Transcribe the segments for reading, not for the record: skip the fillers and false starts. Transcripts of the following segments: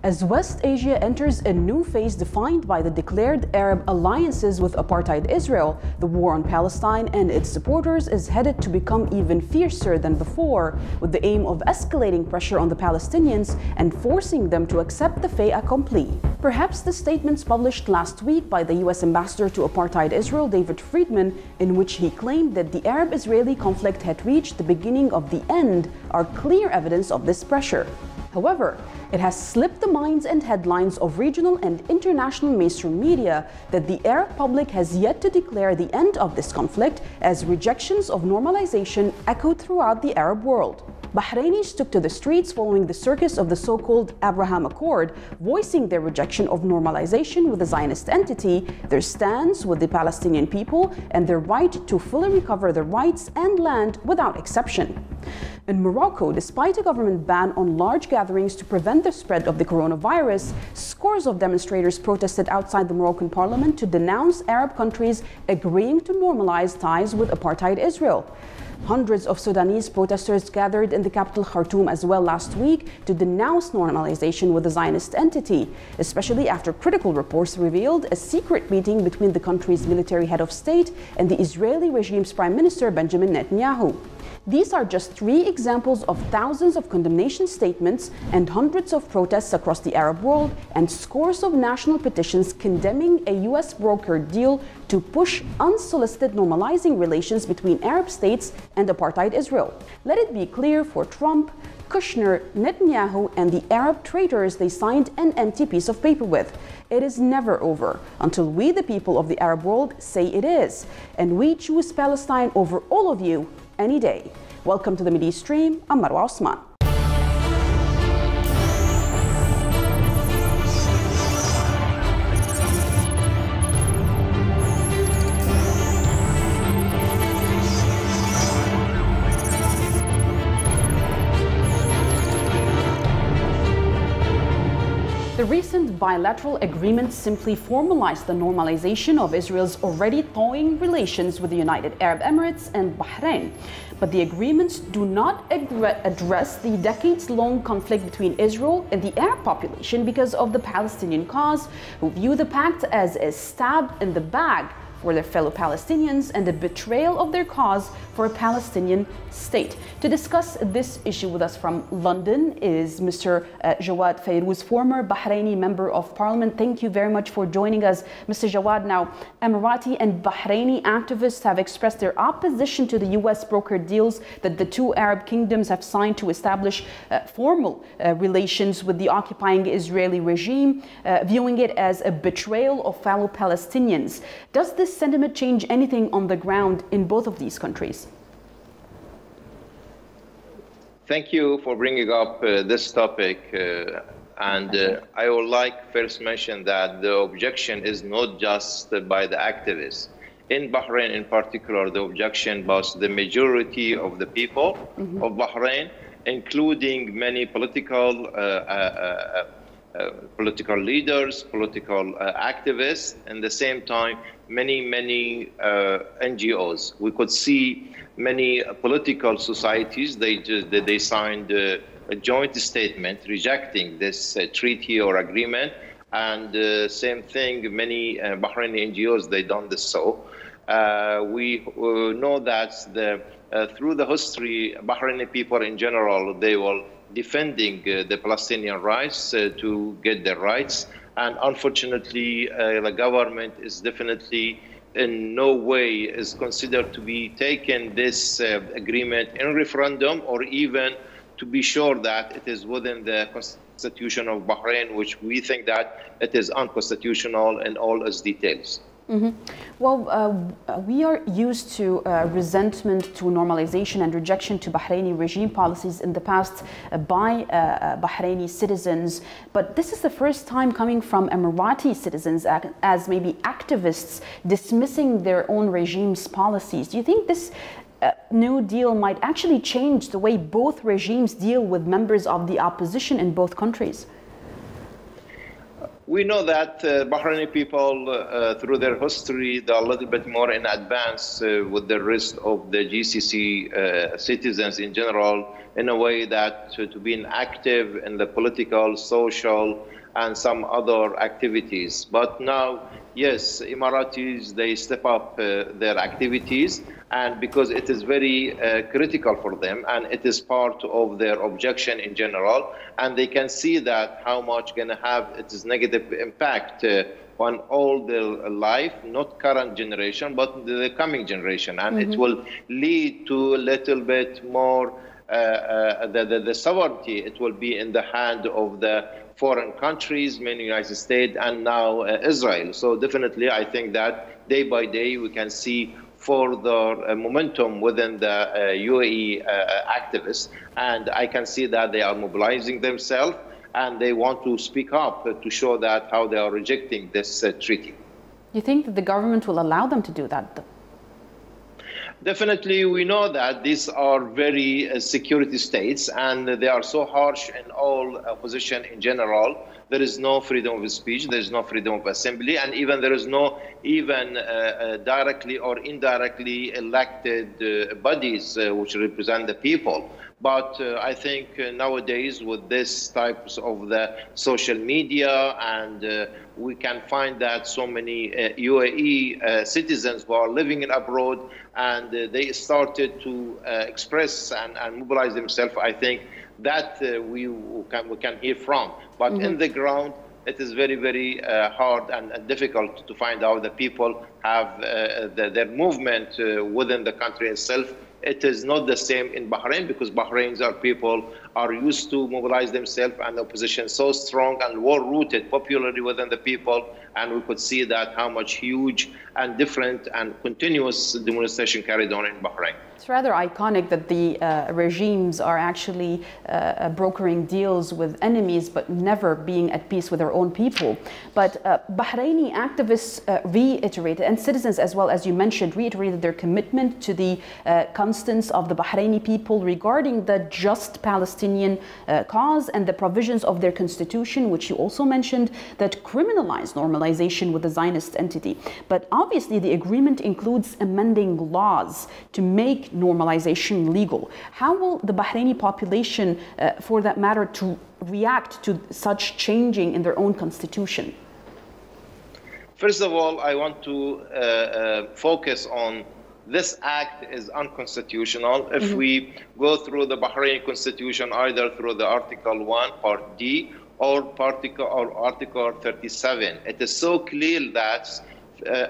As West Asia enters a new phase defined by the declared Arab alliances with apartheid Israel, the war on Palestine and its supporters is headed to become even fiercer than before, with the aim of escalating pressure on the Palestinians and forcing them to accept the fait accompli. Perhaps the statements published last week by the US ambassador to apartheid Israel, David Friedman, in which he claimed that the Arab-Israeli conflict had reached the beginning of the end, are clear evidence of this pressure. However, it has slipped the minds and headlines of regional and international mainstream media that the Arab public has yet to declare the end of this conflict, as rejections of normalization echoed throughout the Arab world. Bahrainis took to the streets following the circus of the so-called Abraham Accord, voicing their rejection of normalization with the Zionist entity, their stance with the Palestinian people, and their right to fully recover their rights and land without exception. In Morocco, despite a government ban on large gatherings to prevent the spread of the coronavirus, scores of demonstrators protested outside the Moroccan parliament to denounce Arab countries agreeing to normalize ties with apartheid Israel. Hundreds of Sudanese protesters gathered in the capital Khartoum as well last week to denounce normalization with the Zionist entity, especially after critical reports revealed a secret meeting between the country's military head of state and the Israeli regime's Prime Minister Benjamin Netanyahu. These are just 3 examples of thousands of condemnation statements and hundreds of protests across the Arab world and scores of national petitions condemning a US brokered deal to push unsolicited normalizing relations between Arab states and apartheid Israel. Let it be clear for Trump, Kushner, Netanyahu, and the Arab traitors they signed an empty piece of paper with. It is never over until we, the people of the Arab world, say it is. And we choose Palestine over all of you any day. Welcome to the Mideastream. I'm Marwa Osman. The recent bilateral agreement simply formalized the normalization of Israel's already thawing relations with the United Arab Emirates and Bahrain. But the agreements do not address the decades-long conflict between Israel and the Arab population because of the Palestinian cause, who view the pact as a stab in the back for their fellow Palestinians and a betrayal of their cause for a Palestinian state. To discuss this issue with us from London is Mr. Jawad Fayrouz, former Bahraini Member of Parliament. Thank you very much for joining us, Mr. Jawad. Now, Emirati and Bahraini activists have expressed their opposition to the US brokered deals that the 2 Arab kingdoms have signed to establish formal relations with the occupying Israeli regime, viewing it as a betrayal of fellow Palestinians. Does this sentiment change anything on the ground in both of these countries? Thank you for bringing up this topic. I would like first mention that the objection is not just by the activists. In Bahrain in particular, the objection was the majority of the people of Bahrain, including many political leaders, political activists, and at the same time, many NGOs. We could see many political societies, they signed a joint statement rejecting this treaty or agreement. And same thing, many Bahraini NGOs, they done this so. We know that through the history, Bahraini people in general, they were defending the Palestinian rights to get their rights. And unfortunately, the government is definitely in no way is considered to be taking this agreement in referendum, or even to be sure that it is within the constitution of Bahrain, which we think that it is unconstitutional in all its details. Well, we are used to resentment to normalization and rejection to Bahraini regime policies in the past by Bahraini citizens, but this is the first time coming from Emirati citizens as maybe activists dismissing their own regime's policies. Do you think this new deal might actually change the way both regimes deal with members of the opposition in both countries? We know that Bahraini people, through their history, they're a little bit more in advance with the rest of the GCC citizens in general, in a way that to be active in the political, social, and some other activities. But now, yes, Emiratis, they step up their activities, and because it is very critical for them, and it is part of their objection in general, and they can see that how much going to have its negative impact on all the life, not current generation, but the coming generation, and it will lead to a little bit more the sovereignty. It will be in the hand of the foreign countries, mainly United States, and now Israel. So definitely, I think that day by day we can see further momentum within the UAE activists, and I can see that they are mobilizing themselves and they want to speak up to show that how they are rejecting this treaty. You think that the government will allow them to do that? Definitely, we know that these are very security states, and they are so harsh in all opposition in general. There is no freedom of speech, there is no freedom of assembly, and even there is no even directly or indirectly elected bodies which represent the people. But I think nowadays with this types of the social media, and we can find that so many UAE citizens who are living in abroad, and they started to express and mobilize themselves. I think that we can hear from. But in the ground, it is very, very hard and difficult to find out that people have their movement within the country itself. It is not the same in Bahrain, because Bahrain's people are used to mobilize themselves, and the opposition so strong and well-rooted popularly within the people, and we could see that how much huge and different and continuous demonstration carried on in Bahrain. It's rather iconic that the regimes are actually brokering deals with enemies, but never being at peace with their own people. But Bahraini activists reiterated, and citizens as well, as you mentioned, reiterated their commitment to the constance of the Bahraini people regarding the just Palestinian cause and the provisions of their constitution, which you also mentioned, that criminalize normalization with the Zionist entity. But obviously the agreement includes amending laws to make normalization legal. How will the Bahraini population, for that matter, to react to such changing in their own constitution? First of all, I want to focus on this act is unconstitutional. If we go through the Bahraini constitution, either through the Article 1, Part D, or Article 37, it is so clear that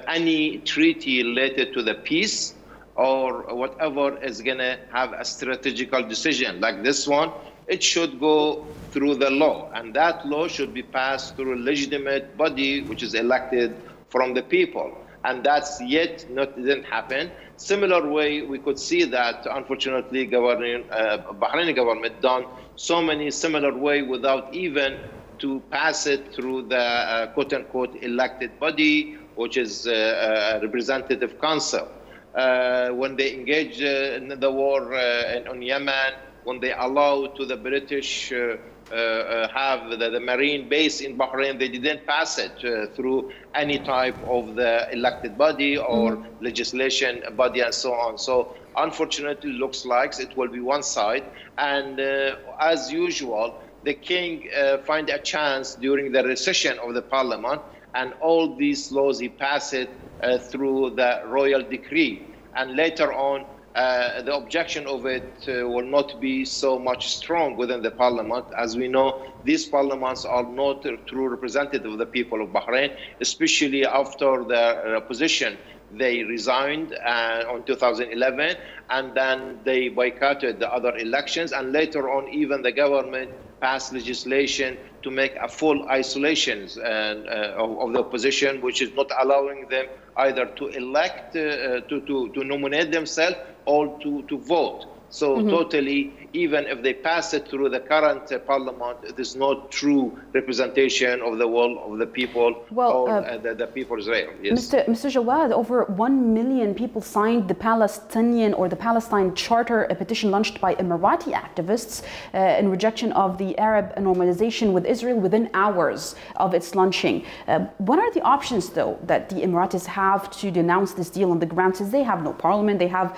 any treaty related to the peace or whatever is going to have a strategical decision like this one, it should go through the law, and that law should be passed through a legitimate body which is elected from the people, and that's yet didn't happen. Similar way, we could see that unfortunately Bahraini government done so many similar way without even to pass it through the quote-unquote elected body, which is a representative council. When they engaged in the war on Yemen, when they allowed to the British have the marine base in Bahrain, they didn't pass it through any type of the elected body or legislation body and so on. So unfortunately, looks like it will be one side. And as usual, the king find a chance during the recession of the parliament, and all these laws he passed it through the royal decree. And later on, the objection of it will not be so much strong within the parliament. As we know, these parliaments are not true representative of the people of Bahrain, especially after the opposition. They resigned on 2011, and then they boycotted the other elections, and later on even the government passed legislation to make a full isolation of the opposition, which is not allowing them either to elect, to nominate themselves or to vote. So totally, even if they pass it through the current parliament, it is not true representation of the will of the people the people of Israel. Yes. Mr. Jawad, over 1 million people signed the Palestinian or the Palestine Charter, a petition launched by Emirati activists in rejection of the Arab normalization with Israel within hours of its launching. What are the options, though, that the Emiratis have to denounce this deal on the ground, since they have no parliament, they have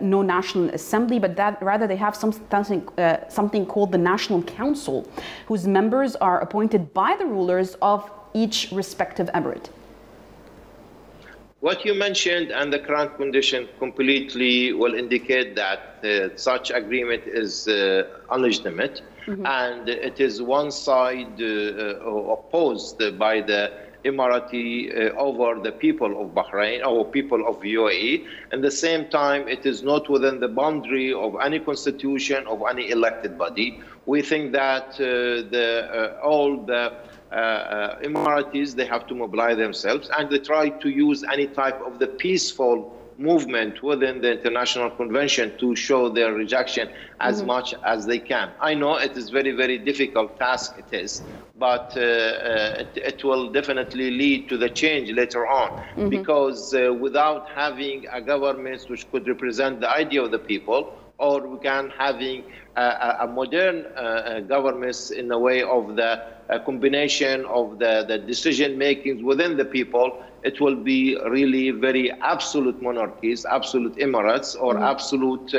no national assembly, but that rather they have something called the National Council, whose members are appointed by the rulers of each respective emirate? What you mentioned and the current condition completely will indicate that such agreement is illegitimate, and it is one side opposed by the Emirati over the people of Bahrain or people of UAE. At the same time, it is not within the boundary of any constitution of any elected body. We think that all the Emiratis, they have to mobilize themselves, and they try to use any type of the peaceful movement within the international convention to show their rejection as much as they can. I know it is very, very difficult task it is, but it will definitely lead to the change later on, because without having a government which could represent the idea of the people, or we can having a modern governments in the way of the combination of the decision makings within the people, it will be really very absolute monarchies, absolute emirates, or absolute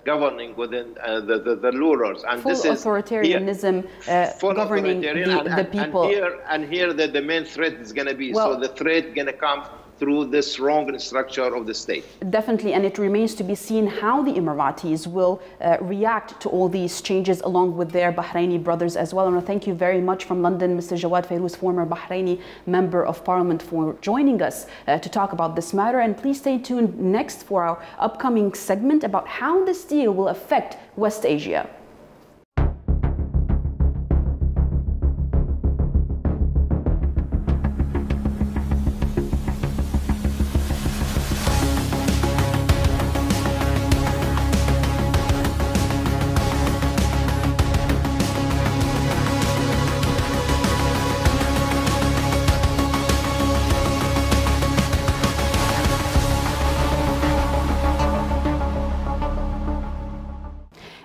governing within the rulers. And full this is authoritarianism governing the people. And here the main threat is going to be, so the threat going to come through this wrong structure of the state. Definitely, and it remains to be seen how the Emiratis will react to all these changes along with their Bahraini brothers as well. And thank you very much from London, Mr. Jawad Fayrouz, former Bahraini Member of Parliament, for joining us to talk about this matter. And please stay tuned next for our upcoming segment about how this deal will affect West Asia.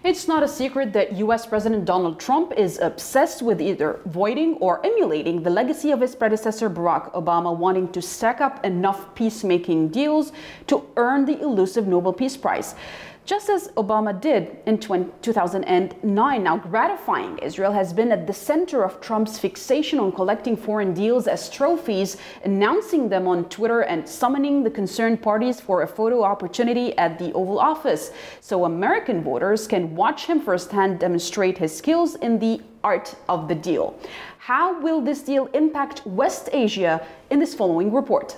It's not a secret that US President Donald Trump is obsessed with either voiding or emulating the legacy of his predecessor Barack Obama, wanting to stack up enough peacemaking deals to earn the elusive Nobel Peace Prize, just as Obama did in 2009. Now, gratifying Israel has been at the center of Trump's fixation on collecting foreign deals as trophies, announcing them on Twitter and summoning the concerned parties for a photo opportunity at the Oval Office, so American voters can watch him firsthand demonstrate his skills in the art of the deal. How will this deal impact West Asia? In this following report.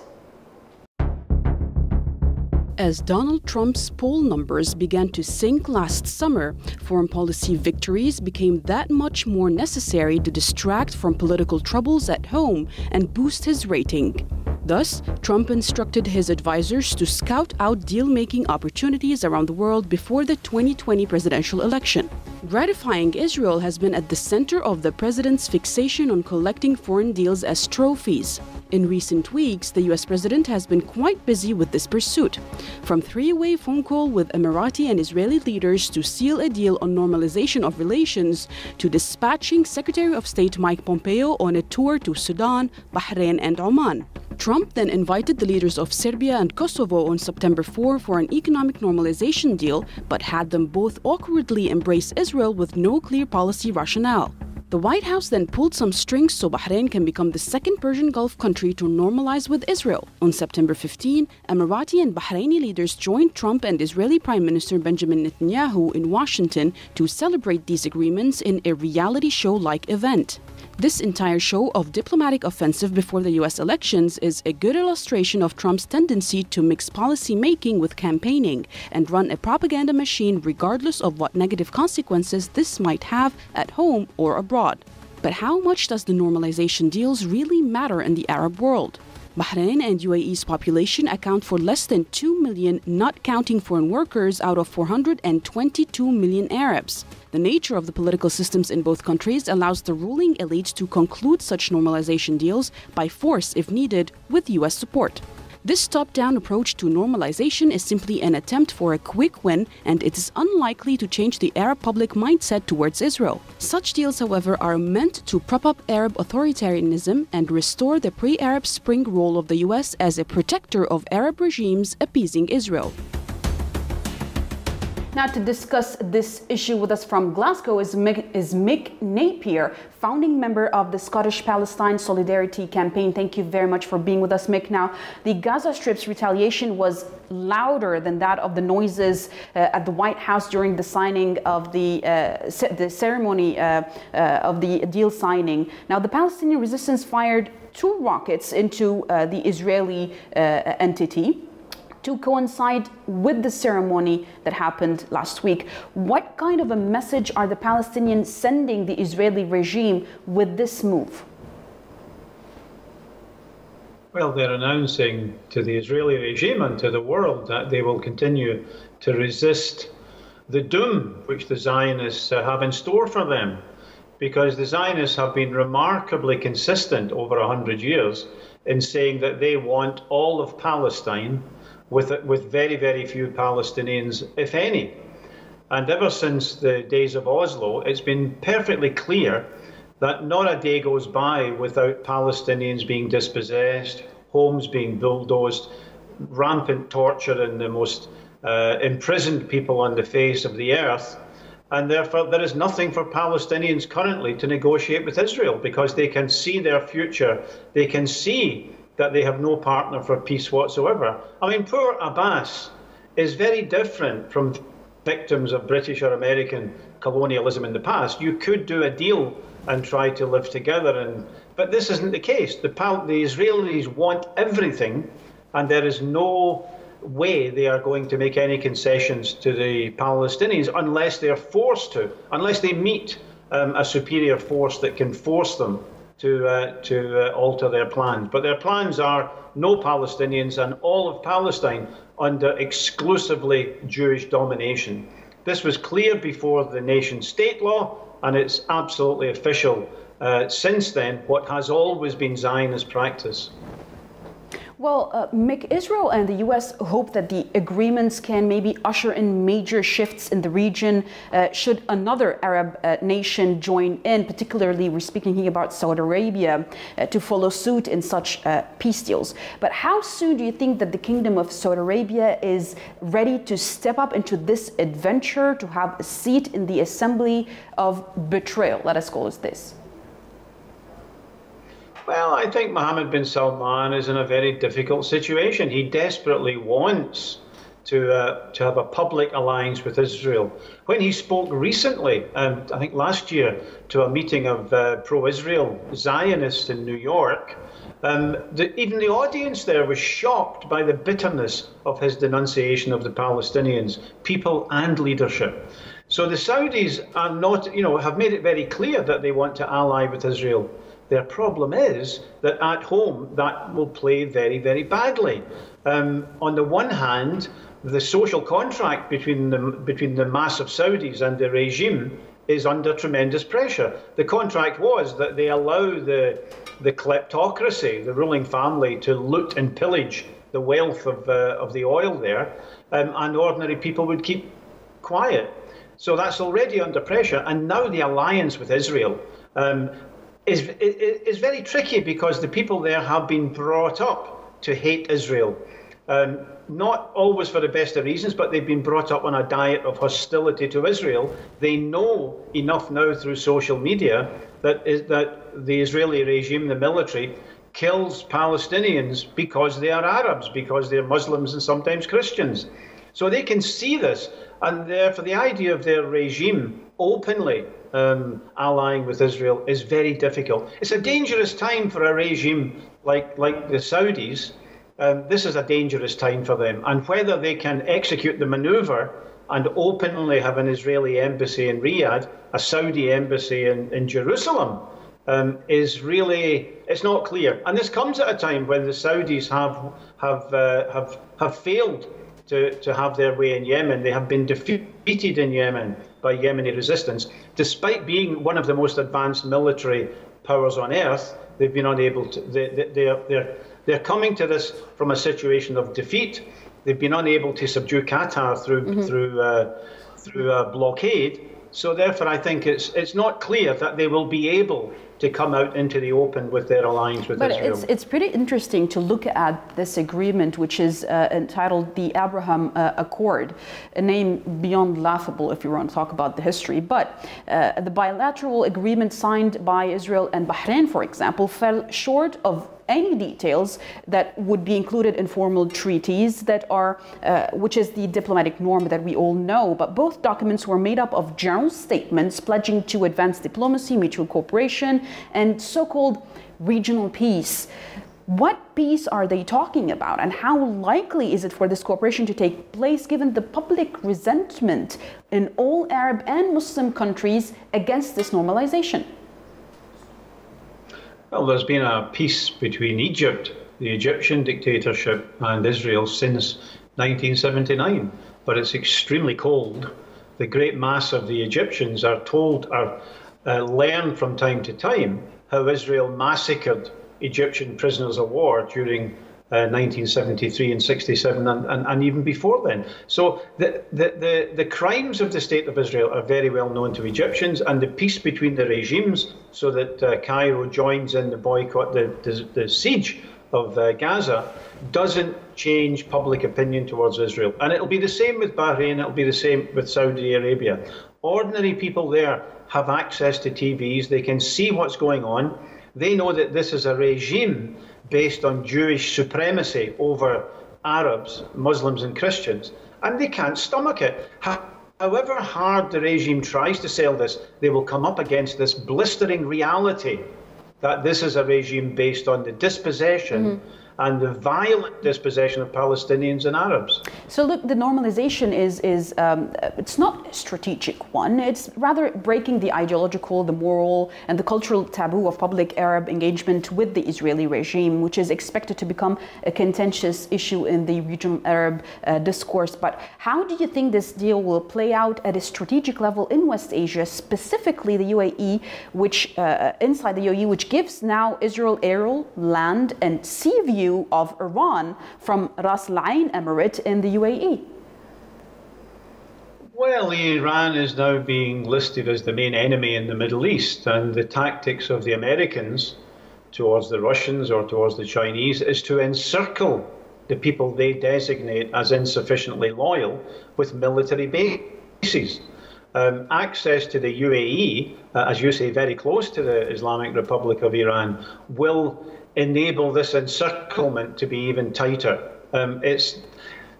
As Donald Trump's poll numbers began to sink last summer, foreign policy victories became that much more necessary to distract from political troubles at home and boost his rating. Thus, Trump instructed his advisors to scout out deal-making opportunities around the world before the 2020 presidential election. Gratifying Israel has been at the center of the president's fixation on collecting foreign deals as trophies. In recent weeks, the US president has been quite busy with this pursuit. From three-way phone call with Emirati and Israeli leaders to seal a deal on normalization of relations, to dispatching Secretary of State Mike Pompeo on a tour to Sudan, Bahrain, and Oman. Trump then invited the leaders of Serbia and Kosovo on September 4 for an economic normalization deal, but had them both awkwardly embrace Israel with no clear policy rationale. The White House then pulled some strings so Bahrain can become the second Persian Gulf country to normalize with Israel. On September 15, Emirati and Bahraini leaders joined Trump and Israeli Prime Minister Benjamin Netanyahu in Washington to celebrate these agreements in a reality show-like event. This entire show of diplomatic offensive before the US elections is a good illustration of Trump's tendency to mix policy making with campaigning and run a propaganda machine regardless of what negative consequences this might have at home or abroad. But how much does the normalization deals really matter in the Arab world? Bahrain and UAE's population account for less than 2 million, not counting foreign workers, out of 422 million Arabs. The nature of the political systems in both countries allows the ruling elite to conclude such normalization deals by force if needed, with US support. This top-down approach to normalization is simply an attempt for a quick win, and it is unlikely to change the Arab public mindset towards Israel. Such deals, however, are meant to prop up Arab authoritarianism and restore the pre-Arab Spring role of the US as a protector of Arab regimes appeasing Israel. Now, to discuss this issue with us from Glasgow is Mick Napier, founding member of the Scottish Palestine Solidarity Campaign. Thank you very much for being with us, Mick. Now, the Gaza Strip's retaliation was louder than that of the noises at the White House during the signing of the ceremony of the deal signing. Now, the Palestinian resistance fired 2 rockets into the Israeli entity to coincide with the ceremony that happened last week. What kind of a message are the Palestinians sending the Israeli regime with this move? Well, they're announcing to the Israeli regime and to the world that they will continue to resist the doom which the Zionists have in store for them, because the Zionists have been remarkably consistent over 100 years in saying that they want all of Palestine, with very, very few Palestinians, if any. And ever since the days of Oslo, it's been perfectly clear that not a day goes by without Palestinians being dispossessed, homes being bulldozed, rampant torture in the most imprisoned people on the face of the earth. And therefore, there is nothing for Palestinians currently to negotiate with Israel, because they can see their future. They can see that they have no partner for peace whatsoever. I mean, poor Abbas is very different from victims of British or American colonialism in the past. You could do a deal and try to live together, but this isn't the case. The Israelis want everything, and there is no way they are going to make any concessions to the Palestinians unless they're forced to, unless they meet a superior force that can force them to alter their plans. But their plans are no Palestinians and all of Palestine under exclusively Jewish domination. This was clear before the nation-state law, and it's absolutely official since then, what has always been Zionist practice. Well, Mick, Israel and the U.S. hope that the agreements can maybe usher in major shifts in the region should another Arab nation join in. Particularly, we're speaking here about Saudi Arabia to follow suit in such peace deals. But how soon do you think that the Kingdom of Saudi Arabia is ready to step up into this adventure, to have a seat in the assembly of betrayal? Let us call it this. Well, I think Mohammed bin Salman is in a very difficult situation. He desperately wants to have a public alliance with Israel. When he spoke recently, I think last year, to a meeting of pro-Israel Zionists in New York, even the audience there was shocked by the bitterness of his denunciation of the Palestinians, people and leadership. So the Saudis are not, have made it very clear that they want to ally with Israel. Their problem is that at home, that will play very, very badly. On the one hand, the social contract between the mass of Saudis and the regime is under tremendous pressure. The contract was that they allow the kleptocracy, the ruling family, to loot and pillage the wealth of the oil there, and ordinary people would keep quiet. So that's already under pressure. And now the alliance with Israel is very tricky, because the people there have been brought up to hate Israel. Not always for the best of reasons, but they've been brought up on a diet of hostility to Israel. They know enough now through social media that the Israeli regime, the military, kills Palestinians because they are Arabs, because they're Muslims and sometimes Christians. So they can see this, and therefore the idea of their regime openly allying with Israel is very difficult. It's a dangerous time for a regime like the Saudis. This is a dangerous time for them, and whether they can execute the maneuver and openly have an Israeli embassy in Riyadh, a Saudi embassy in Jerusalem, is really, it's not clear. And this comes at a time when the Saudis have failed to have their way in Yemen. They have been defeated in Yemen by Yemeni resistance. Despite being one of the most advanced military powers on earth, they've been unable to, they're coming to this from a situation of defeat. They've been unable to subdue Qatar through a blockade. So therefore, I think it's not clear that they will be able to come out into the open with their alliance with Israel. But it's pretty interesting to look at this agreement, which is entitled the Abraham Accord, a name beyond laughable if you want to talk about the history. But the bilateral agreement signed by Israel and Bahrain, for example, fell short of any details that would be included in formal treaties that are, which is the diplomatic norm that we all know. But both documents were made up of general statements pledging to advance diplomacy, mutual cooperation, and so-called regional peace. What peace are they talking about, and how likely is it for this cooperation to take place given the public resentment in all Arab and Muslim countries against this normalization? Well, there's been a peace between Egypt, the Egyptian dictatorship, and Israel since 1979, but it's extremely cold. The great mass of the Egyptians are learn from time to time how Israel massacred Egyptian prisoners of war during 1973 and 67 and even before then. So the crimes of the State of Israel are very well known to Egyptians, and the peace between the regimes, so that Cairo joins in the boycott, the siege of Gaza, doesn't change public opinion towards Israel. And it'll be the same with Bahrain, it'll be the same with Saudi Arabia. Ordinary people there have access to TVs, they can see what's going on. They know that this is a regime based on Jewish supremacy over Arabs, Muslims and Christians, and they can't stomach it. However hard the regime tries to sell this, they will come up against this blistering reality that this is a regime based on the dispossession and the violent dispossession of Palestinians and Arabs. So look, the normalization is it's not a strategic one. It's rather breaking the ideological, the moral, and the cultural taboo of public Arab engagement with the Israeli regime, which is expected to become a contentious issue in the regional Arab discourse. But how do you think this deal will play out at a strategic level in West Asia, specifically the UAE, which inside the UAE, which gives now Israel aerial, land, and sea view of Iran from Ras Al Ain Emirate in the UAE? Well, Iran is now being listed as the main enemy in the Middle East, and the tactics of the Americans towards the Russians or towards the Chinese is to encircle the people they designate as insufficiently loyal with military bases. Access to the UAE, as you say, very close to the Islamic Republic of Iran, will enable this encirclement to be even tighter.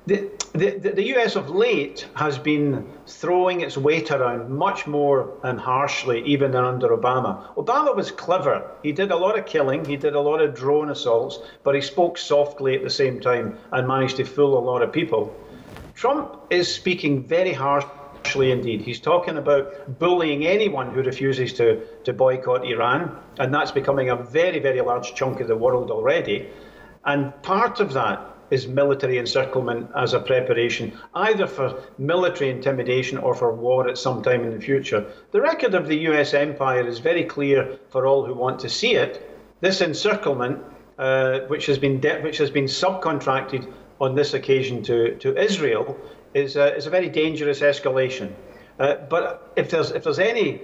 The US of late has been throwing its weight around much more harshly even than under Obama. Obama was clever. He did a lot of killing, he did a lot of drone assaults, but he spoke softly at the same time and managed to fool a lot of people. Trump is speaking very harshly indeed. He's talking about bullying anyone who refuses to boycott Iran, and that's becoming a very, very large chunk of the world already. And part of that is military encirclement as a preparation, either for military intimidation or for war at some time in the future. The record of the US empire is very clear for all who want to see it. This encirclement, which has been subcontracted on this occasion to Israel, is a very dangerous escalation. But if there's any,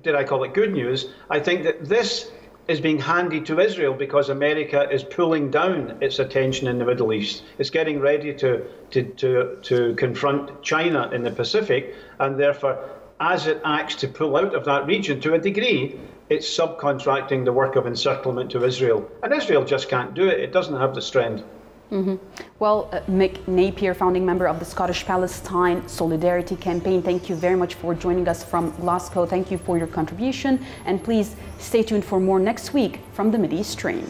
did I call it good news, I think that this is being handed to Israel because America is pulling down its attention in the Middle East. It's getting ready to confront China in the Pacific, and therefore, as it acts to pull out of that region to a degree, it's subcontracting the work of encirclement to Israel. And Israel just can't do it. It doesn't have the strength. Well, Mick Napier, founding member of the Scottish Palestine Solidarity Campaign, thank you very much for joining us from Glasgow. Thank you for your contribution, and please stay tuned for more next week from the Mideastream.